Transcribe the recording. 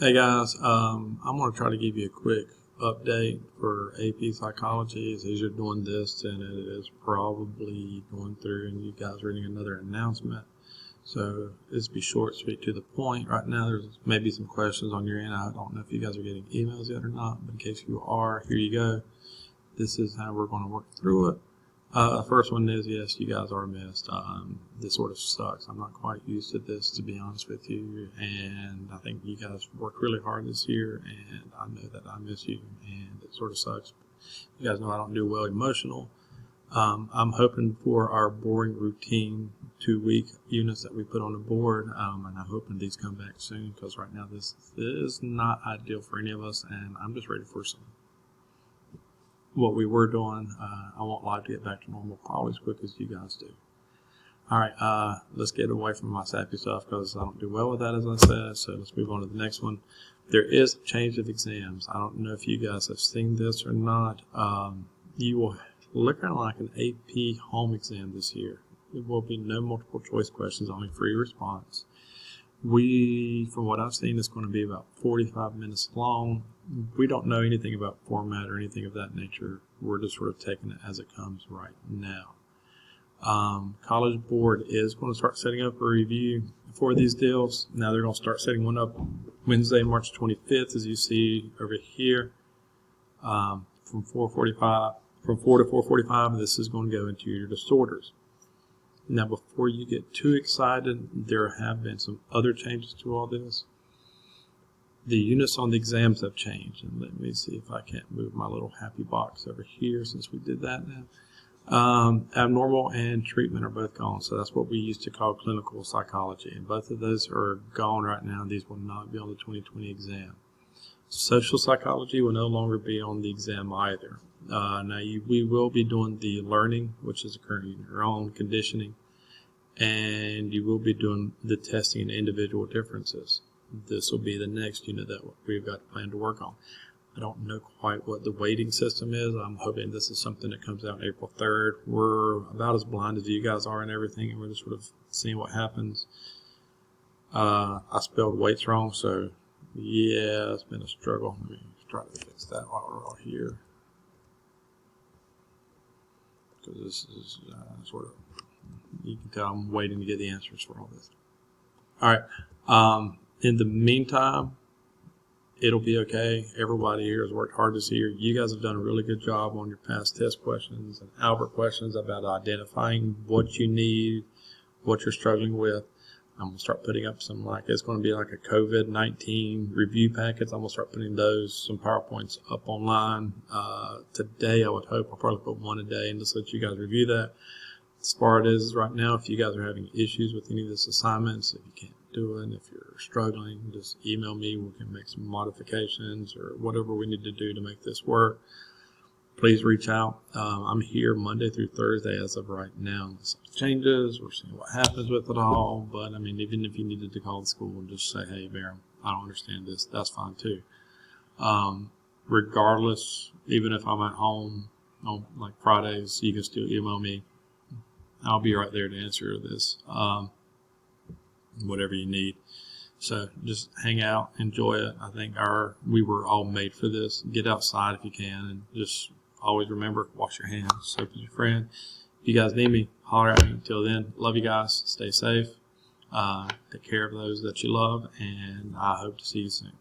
Hey guys, I'm going to try to give you a quick update for AP Psychology. As you're doing this, and it is probably going through and you guys reading another announcement. So let's be short, sweet, to the point. Right now there's maybe some questions on your end. I don't know if you guys are getting emails yet or not, but in case you are, here you go. This is how we're going to work through it. First one is, yes, you guys are missed. This sort of sucks. I'm not quite used to this, to be honest with you, and I think you guys worked really hard this year, and I know that I miss you, and it sort of sucks. You guys know I don't do well emotional. I'm hoping for our boring routine 2-week units that we put on the board, and I'm hoping these come back soon, because right now this is not ideal for any of us, and I'm just ready for some what we were doing. I want life to get back to normal probably as quick as you guys do. Alright, let's get away from my sappy stuff because I don't do well with that, as I said, so let's move on to the next one. There is a change of exams. I don't know if you guys have seen this or not. You will look like an AP home exam this year. There will be no multiple choice questions, only free response. From what I've seen, it's going to be about 45 minutes long. We don't know anything about format or anything of that nature. We're just sort of taking it as it comes right now. College Board is going to start setting up a review for these deals. Now they're going to start setting one up Wednesday, March 25th, as you see over here, from 4 to 4:45. This is going to go into your disorders. Now, before you get too excited, there have been some other changes to all this. The units on the exams have changed, and let me see if I can't move my little happy box over here since we did that now. Abnormal and treatment are both gone, so that's what we used to call clinical psychology, and both of those are gone right now. These will not be on the 2020 exam. Social psychology will no longer be on the exam either. We will be doing the learning, which is occurring in your own conditioning, and you will be doing the testing and individual differences. This will be the next unit that we've got planned to work on. I don't know quite what the weighting system is. I'm hoping this is something that comes out April 3rd. We're about as blind as you guys are and everything, and we're just sort of seeing what happens. I spelled weights wrong, so yeah, it's been a struggle. Let me try to fix that while we're all here, because this is sort of, you can tell I'm waiting to get the answers for all this. All right. In the meantime, it'll be okay. Everybody here has worked hard this year. You guys have done a really good job on your past test questions and Albert questions about identifying what you need, what you're struggling with. I'm going to start putting up some, it's going to be like a COVID-19 review packets. I'm going to start putting some PowerPoints up online. Today, I would hope I'll probably put one a day and just let you guys review that. As far as it is right now, if you guys are having issues with any of this assignments, if you can't do it, if you're struggling, just email me. We can make some modifications or whatever we need to do to make this work. Please reach out. I'm here Monday through Thursday as of right now. Some changes, we're seeing what happens with it all, but I mean, even if you needed to call the school and just say, hey, Bear, I don't understand this, that's fine too. Regardless, even if I'm at home on Fridays, you can still email me. I'll be right there to answer this, whatever you need. So just hang out, enjoy it. I think we were all made for this. Get outside if you can, and just always remember, wash your hands. Soap is your friend. If you guys need me, holler at me. Until then, love you guys. Stay safe. Take care of those that you love, and I hope to see you soon.